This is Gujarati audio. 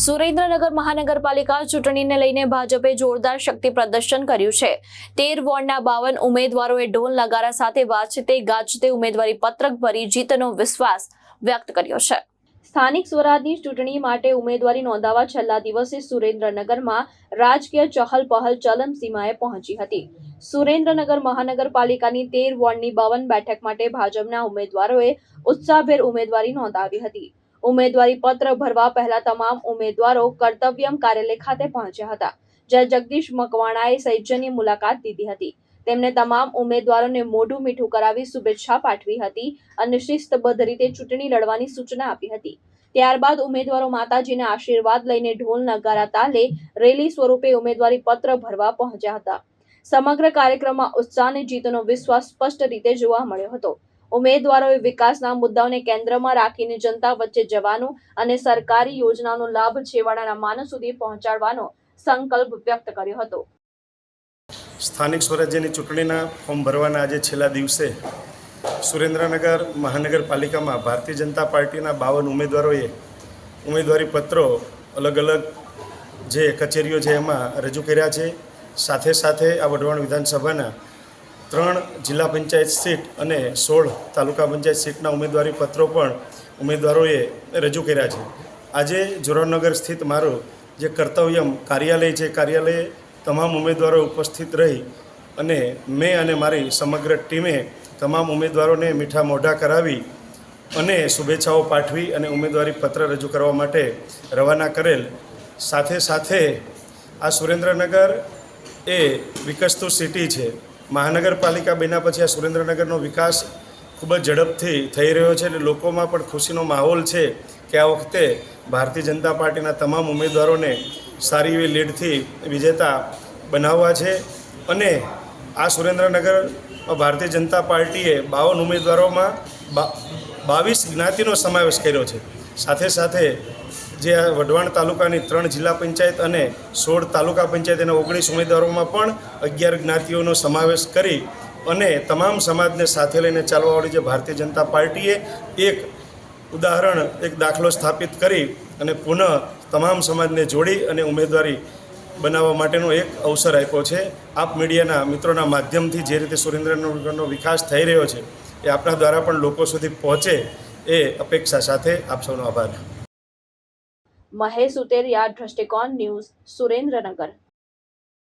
સુરેન્દ્રનગર મહાનગરપાલિકા ચૂંટણીને લઈને ભાજપે જોરદાર શક્તિ પ્રદર્શન કર્યું છે। 13 વોર્ડના 52 ઉમેદવારોએ ઢોલ નગારા સાથે વાજતે ગાજતે ઉમેદવારી પત્રક ભરી જીતનો વિશ્વાસ વ્યક્ત કર્યો છે। સ્થાનિક સ્વરાજની ચૂંટણી માટે ઉમેદવારી નોંધાવવા છેલ્લા દિવસે સુરેન્દ્રનગરમાં રાજકીય ચહલપહલ ચરમસીમાએ પહોંચી હતી। સુરેન્દ્રનગર મહાનગરપાલિકાની 13 વોર્ડની 52 બેઠક માટે ભાજપના ઉમેદવારોએ ઉત્સાહભેર ઉમેદવારી નોંધાવી હતી। ઉમેદવારી પત્ર ભરવા પહેલા તમામ ઉમેદવારો કર્તવ્યમ કાર્યાલય ખાતે પહોંચ્યા હતા, જ્યાં જગદીશ મકવાણાએ સૈજ્યની મુલાકાત લીધી હતી। તેમણે તમામ ઉમેદવારોને મોઢું મીઠું કરાવી શુભેચ્છા પાઠવી હતી અને શિસ્તબદ્ધ રીતે ચૂંટણી લડવાની સૂચના આપી હતી। ત્યારબાદ ઉમેદવારો માતાજીના આશીર્વાદ લઈને ઢોલ નગારા તાલે રેલી સ્વરૂપે ઉમેદવારી પત્ર ભરવા પહોંચ્યા હતા। સમગ્ર કાર્યક્રમમાં ઉત્સાહ અને જીતનો વિશ્વાસ સ્પષ્ટ રીતે જોવા મળ્યો હતો। ઉમેદવારોએ વિકાસના મુદ્દાઓને કેન્દ્રમાં રાખીને જનતા વચ્ચે જવાનું અને સરકારી યોજનાઓનો લાભ છેવાડાના માનસ સુધી પહોંચાડવાનો સંકલ્પ વ્યક્ત કર્યો હતો। સ્થાનિક સ્વરાજ્યની ચૂંટણીના ફોર્મ ભરવાના આજે છેલ્લા દિવસે સુરેન્દ્રનગર મહાનગરપાલિકામાં ભારતીય જનતા પાર્ટીના 52 ઉમેદવારોએ ઉમેદવારી પત્રો અલગ અલગ જે કચેરીઓ છે એમાં રજૂ કર્યા છે। સાથે સાથે આ વઢવાણ વિધાનસભાના 3 જિલ્લા પંચાયત સીટ અને 16 તાલુકા પંચાયત સીટના ઉમેદવારી પત્રો પણ ઉમેદવારોએ રજૂ કર્યા છે। આજે જોરાવનગર સ્થિત મારું જે કર્તવ્યમ કાર્યાલય છે, કાર્યાલયે તમામ ઉમેદવારો ઉપસ્થિત રહી અને મેં અને મારી સમગ્ર ટીમે તમામ ઉમેદવારોને મીઠા મોઢા કરાવી અને શુભેચ્છાઓ પાઠવી અને ઉમેદવારી પત્ર રજૂ કરવા માટે રવાના કરેલ। સાથે સાથે આ સુરેન્દ્રનગર એ વિકસતું સિટી છે। મહાનગરપાલિકા બન્યા પછી આ સુરેન્દ્રનગરનો વિકાસ ખૂબ જ ઝડપથી થઈ રહ્યો છે અને લોકોમાં પણ ખુશીનો માહોલ છે કે આ વખતે ભારતીય જનતા પાર્ટીના તમામ ઉમેદવારોને સારી એવી લીડથી વિજેતા બનાવવા છે। અને આ સુરેન્દ્રનગર ભારતીય જનતા પાર્ટીએ 52 ઉમેદવારોમાં 22 જ્ઞાતિનો સમાવેશ કર્યો છે। સાથે સાથે જે આ વઢવાણ તાલુકાની 3 જિલ્લા પંચાયત અને 16 તાલુકા પંચાયત એના 19 ઉમેદવારોમાં પણ 11 જ્ઞાતિઓનો સમાવેશ કરી અને તમામ સમાજને સાથે લઈને ચાલવાવાળી જે ભારતીય જનતા પાર્ટીએ એક ઉદાહરણ, એક દાખલો સ્થાપિત કરી અને પુનઃ તમામ સમાજને જોડી અને ઉમેદવારી બનાવવા માટેનો એક અવસર આપ્યો છે। આપ મીડિયાના મિત્રોના માધ્યમથી જે રીતે સુરેન્દ્રનગરનો વિકાસ થઈ રહ્યો છે એ આપણા દ્વારા પણ લોકો સુધી પહોંચે એ અપેક્ષા સાથે આપ સૌનો આભાર। મહેશ ઉતેરિયા, દ્રષ્ટિકોણ ન્યૂઝ, સુરેન્દ્રનગર।